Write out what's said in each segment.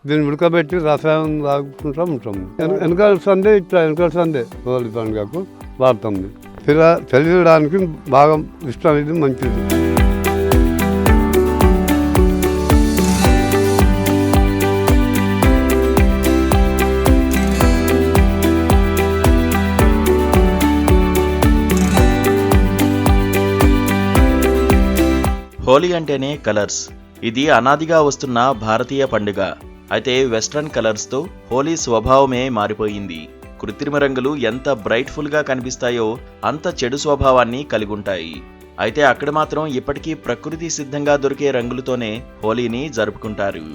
దీన్ని ఉడకబెట్టి రసాయనం తాగుకుంటూ ఉంటాం. వెనకాల సందే ఇట్లా వెనకాల సందే హోలీ పండుగకు వాడతాం. తెలియడానికి బాగా ఇష్టం, ఇది మంచిది. హోలీ అంటేనే కలర్స్. ఇది అనాదిగా వస్తున్న భారతీయ పండుగ. అయితే వెస్ట్రన్ కలర్స్తో హోలీ స్వభావమే మారిపోయింది. కృత్రిమ రంగులు ఎంత బ్రైట్ఫుల్గా కనిపిస్తాయో అంత చెడు స్వభావాన్ని కలిగి ఉంటాయి. అయితే అక్కడ మాత్రం ఇప్పటికీ ప్రకృతి సిద్ధంగా దొరికే రంగులతోనే హోలీని జరుపుకుంటారు.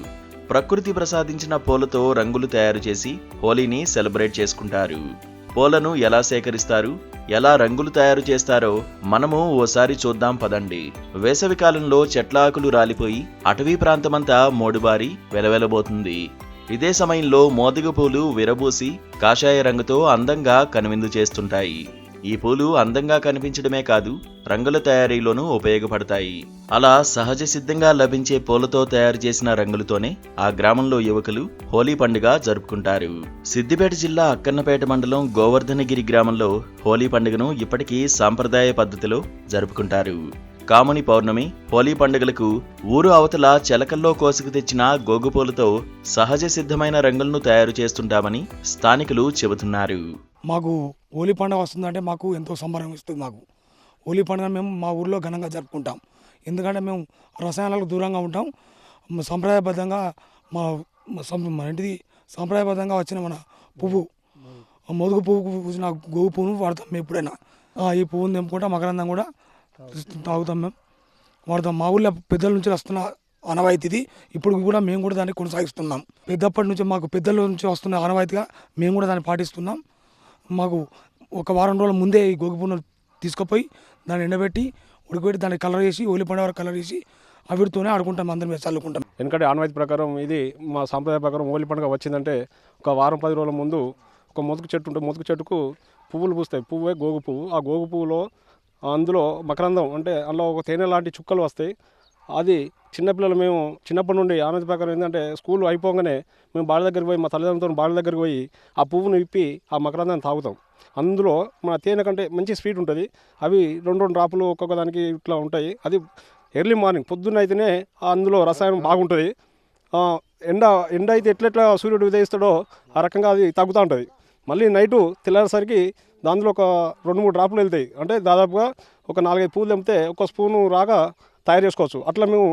ప్రకృతి ప్రసాదించిన పూలతో రంగులు తయారు చేసి హోలీని సెలబ్రేట్ చేసుకుంటారు. పూలను ఎలా సేకరిస్తారు, ఎలా రంగులు తయారు చేస్తారో మనము ఓసారి చూద్దాం పదండి. వేసవి కాలంలో చెట్ల ఆకులు రాలిపోయి అటవీ ప్రాంతమంతా మోడుబారి వెలవెలబోతుంది. ఇదే సమయంలో మోదుగ పూలు విరబూసి కాషాయ రంగుతో అందంగా కనువిందు చేస్తుంటాయి. ఈ పూలు అందంగా కనిపించడమే కాదు, రంగుల తయారీలోనూ ఉపయోగపడతాయి. అలా సహజ సిద్ధంగా లభించే పూలతో తయారు చేసిన రంగులతోనే ఆ గ్రామంలో యువకులు హోలీ పండుగ జరుపుకుంటారు. సిద్దిపేట జిల్లా అక్కన్నపేట మండలం గోవర్ధనగిరి గ్రామంలో హోలీ పండుగను ఇప్పటికీ సాంప్రదాయ పద్ధతిలో జరుపుకుంటారు. కాముని పౌర్ణమి, హోలీ పండుగలకు ఊరు అవతల చెలకల్లో కోసుకు తెచ్చిన గోగుపూలతో సహజ సిద్ధమైన రంగులను తయారు చేస్తుంటామని స్థానికులు చెబుతున్నారు. మాకు హోలీ పండుగ వస్తుందంటే మాకు ఎంతో సంబరం ఇస్తుంది. మాకు హోలీ పండుగ మేము మా ఊర్లో ఘనంగా జరుపుకుంటాం. ఎందుకంటే మేము రసాయనాలకు దూరంగా ఉంటాం. సంప్రదాయబద్ధంగా మా ఇంటిది సంప్రదాయబద్ధంగా వచ్చిన మన పువ్వు, మొదుగు పువ్వుకు పూసిన గోగు పువ్వును వాడతాం మేము ఎప్పుడైనా. ఈ పువ్వును తెంపుకుంటా మకరందం కూడా తాగుతాం, మేము వాడతాం. మా ఊళ్ళో పెద్దల నుంచి వస్తున్న ఆనవాయితీది. ఇప్పుడు కూడా మేము కూడా దాన్ని కొనసాగిస్తున్నాం. పెద్దప్పటి నుంచి మాకు పెద్దల నుంచి వస్తున్న ఆనవాయితీగా మేము కూడా దాన్ని పాటిస్తున్నాం. మాకు ఒక వారం రోజుల ముందే ఈ గోగు పువ్వును తీసుకుపోయి దాన్ని ఎండబెట్టి ఉడకబెట్టి దాన్ని కలర్ చేసి హోలీ పండుగ వరకు కలర్ చేసి అవిటితోనే ఆడుకుంటాం, అందరం మీద చల్లుకుంటాం. ఎందుకంటే ఆనవాయితీ ప్రకారం ఇది మా సాంప్రదాయ ప్రకారం హోలీ పండుగ వచ్చిందంటే ఒక వారం 10 రోజుల ముందు ఒక మొదకు చెట్టు ఉంటుంది. మొదకు చెట్టుకు పువ్వులు పూస్తాయి. పువ్వే గోగు పువ్వు. ఆ గోగు పువ్వులో అందులో మకరందం అంటే అందులో ఒక తేనె లాంటి చుక్కలు వస్తాయి. అది చిన్నపిల్లలు మేము చిన్నప్పటి నుండి ఆనవాయితీ ప్రకారం ఏంటంటే స్కూల్ అయిపోగానే మేము బావి దగ్గరికి పోయి మా తల్లిదండ్రులతో బావి దగ్గరికి పోయి ఆ పువ్వును విప్పి ఆ మకరందాన్ని తాగుతాం. అందులో మన తేనె కంటే మంచి స్వీట్ ఉంటుంది. అవి 2 డ్రాపులు ఒక్కొక్క దానికి ఇట్లా ఉంటాయి. అది ఎర్లీ మార్నింగ్ పొద్దున్న అయితేనే అందులో రసాయనం బాగుంటుంది. ఎండ అయితే ఎట్లెట్లా సూర్యుడు ఉదయిస్తాడో ఆ రకంగా అది తగ్గుతూ ఉంటుంది. మళ్ళీ నైటు తెల్లారేసరికి దాంట్లో ఒక 2-3 డ్రాపులు వెళ్తాయి. అంటే దాదాపుగా ఒక 4-5 పూలు తెంపితే ఒక స్పూను రాగా తయారు చేసుకోవచ్చు. అట్లా మేము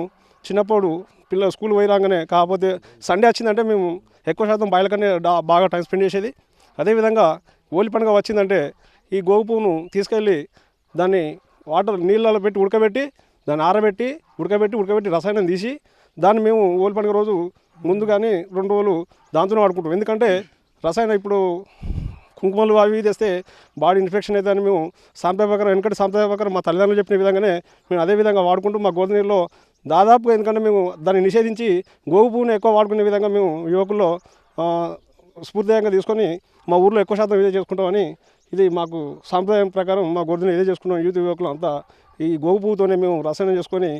చిన్నప్పుడు పిల్లలు స్కూల్ పోయి రాగానే, కాకపోతే సండే వచ్చిందంటే మేము ఎక్కువ శాతం బాయిల కన్నా బాగా టైం స్పెండ్ చేసేది. అదేవిధంగా హోలీ పండుగ వచ్చిందంటే ఈ గోగు పువ్వును తీసుకెళ్ళి దాన్ని నీళ్ళలో పెట్టి ఉడకబెట్టి దాన్ని ఆరబెట్టి ఉడకబెట్టి రసాయనం తీసి దాన్ని మేము హోలీ పండుగ రోజు ముందుగానే 2 రోజులు దాంతోనే వాడుకుంటాం. ఎందుకంటే రసాయనం ఇప్పుడు కుంకుమలు అవి తెస్తే బాడీ ఇన్ఫెక్షన్ అయితే అని మేము సాంప్రదాయ ప్రకారం వెనకటి సాంప్రదాయ ప్రకారం మా తల్లిదండ్రులు చెప్పిన విధంగానే మేము అదే విధంగా వాడుకుంటూ మా గోదావరిలో దాదాపుగా, ఎందుకంటే మేము దాన్ని నిషేధించి గోగు పువ్వుని ఎక్కువ వాడుకునే విధంగా మేము యువకుల్లో స్ఫూర్తిదాయంగా తీసుకొని మా ఊర్లో ఎక్కువ శాతం ఇదే చేసుకుంటామని, ఇది మాకు సాంప్రదాయం ప్రకారం మా గోదావరిని ఇదే చేసుకుంటాం. యూత్ యువకులు అంతా ఈ గోగు పువ్వుతోనే మేము రసాయనం చేసుకొని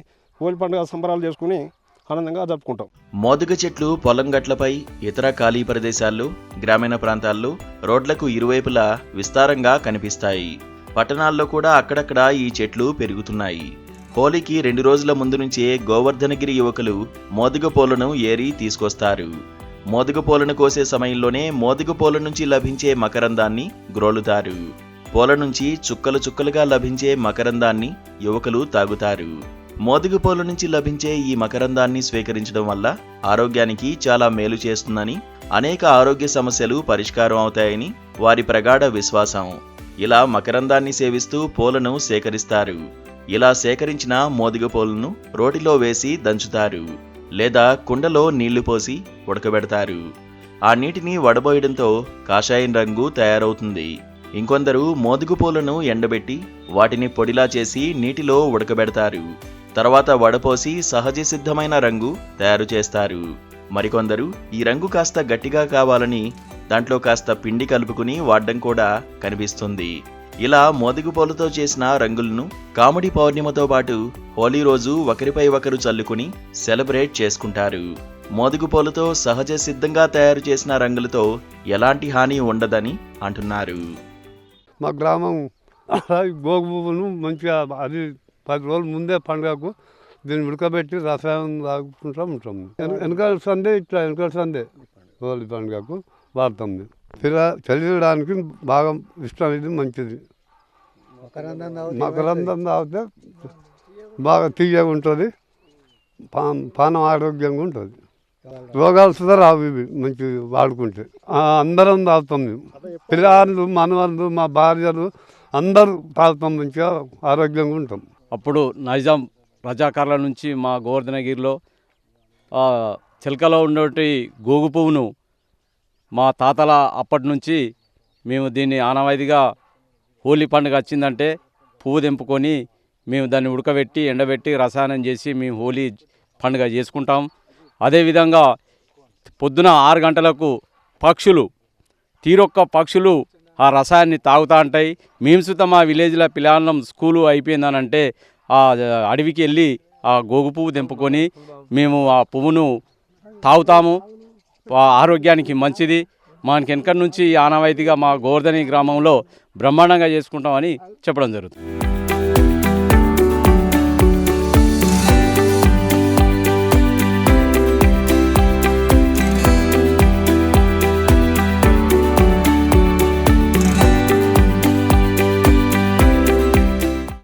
హోలీ పండుగ సంబరాలు చేసుకుని ఆనందంగా జరుపుకుంటాం. మోదుగ చెట్లు పొలం గట్లపై, ఇతర ఖాళీ ప్రదేశాల్లో, గ్రామీణ ప్రాంతాల్లో రోడ్లకు ఇరువైపులా విస్తారంగా కనిపిస్తాయి. పట్టణాల్లో కూడా అక్కడక్కడ ఈ చెట్లు పెరుగుతున్నాయి. హోలీకి 2 రోజుల ముందు నుంచే గోవర్ధనగిరి యువకులు మోదుగ పూలను ఏరి తీసుకొస్తారు. మోదుగ పూలను కోసే సమయంలోనే మోదుగ పూల నుంచి లభించే మకరందాన్ని గ్రోలుతారు. పూల నుంచి చుక్కలు చుక్కలుగా లభించే మకరందాన్ని యువకులు తాగుతారు. మోదుగ పూల నుంచి లభించే ఈ మకరందాన్ని స్వీకరించడం వల్ల ఆరోగ్యానికి చాలా మేలు చేస్తుందని, అనేక ఆరోగ్య సమస్యలు పరిష్కారం అవుతాయని వారి ప్రగాఢ విశ్వాసం. ఇలా మకరందాన్ని సేవిస్తూ పూలను సేకరిస్తారు. ఇలా సేకరించిన మోదుగ పూలను రోటిలో వేసి దంచుతారు, లేదా కుండలో నీళ్లు పోసి ఉడకబెడతారు. ఆ నీటిని వడబోయడంతో కాషాయం రంగు తయారవుతుంది. ఇంకొందరు మోదుగ పూలను ఎండబెట్టి వాటిని పొడిలా చేసి నీటిలో ఉడకబెడతారు. తర్వాత వడపోసి సహజ సిద్ధమైన రంగు తయారు చేస్తారు. మరికొందరు ఈ రంగు కాస్త గట్టిగా కావాలని దాంట్లో కాస్త పిండి కలుపుకుని వాడడం కూడా కనిపిస్తుంది. ఇలా మోదుగ పూలతో చేసిన రంగులను కాముడి పౌర్ణిమతో పాటు హోలీ రోజు ఒకరిపై ఒకరు చల్లుకుని సెలబ్రేట్ చేసుకుంటారు. మోదుగుపూలతో సహజ సిద్ధంగా తయారు చేసిన రంగులతో ఎలాంటి హాని ఉండదని అంటున్నారు. మా గ్రామం గోగు పువ్వును మంచిగా అది 10 రోజుల ముందే పండుగకు దీన్ని ఉడకబెట్టి రసాయనం తాగుకుంటూ ఉంటాం. వెనకాల సందే ఇట్లా వెనకాల సందే హోలీ పండుగకు వాడతాం. చదివడానికి బాగా ఇష్టం, ఇది మంచిది. మకరందం తాగితే బాగా తీయగా ఉంటుంది, పానం ఆరోగ్యంగా ఉంటుంది, రోగాలు సుధా రావు ఇవి మంచి వాడుకుంటే. అందరం తాగుతాం మేము, పిల్లలు మనవాళ్ళు మా భార్యలు అందరూ తాగుతాం, మంచిగా ఆరోగ్యంగా ఉంటాం. అప్పుడు నైజాం రజాకార్ల నుంచి మా గోవర్ధనగిరిలో చిలకలో ఉన్నటువంటి గోగు పువ్వును మా తాతల అప్పటి నుంచి మేము దీన్ని ఆనవాయితీగా హోలీ పండుగ వచ్చిందంటే పువ్వు తెంపుకొని మేము దాన్ని ఉడకబెట్టి ఎండబెట్టి రసాయనం చేసి మేము హోలీ పండుగ చేసుకుంటాం. అదేవిధంగా పొద్దున 6 గంటలకు పక్షులు తీరొక్క పక్షులు ఆ రసాయనాన్ని తాగుతూ ఉంటాయి. మేము సుత మా విలేజ్లో పిల్లలం స్కూలు అయిపోయిందనంటే ఆ అడవికి వెళ్ళి ఆ గోగు పువ్వు తెంపుకొని మేము ఆ పువ్వును తాగుతాము. ఆరోగ్యానికి మంచిది. మనకి వెనక నుంచి ఆనవాయితీగా మా గోవర్ధని గ్రామంలో బ్రహ్మాండంగా చేసుకుంటామని చెప్పడం జరుగుతుంది.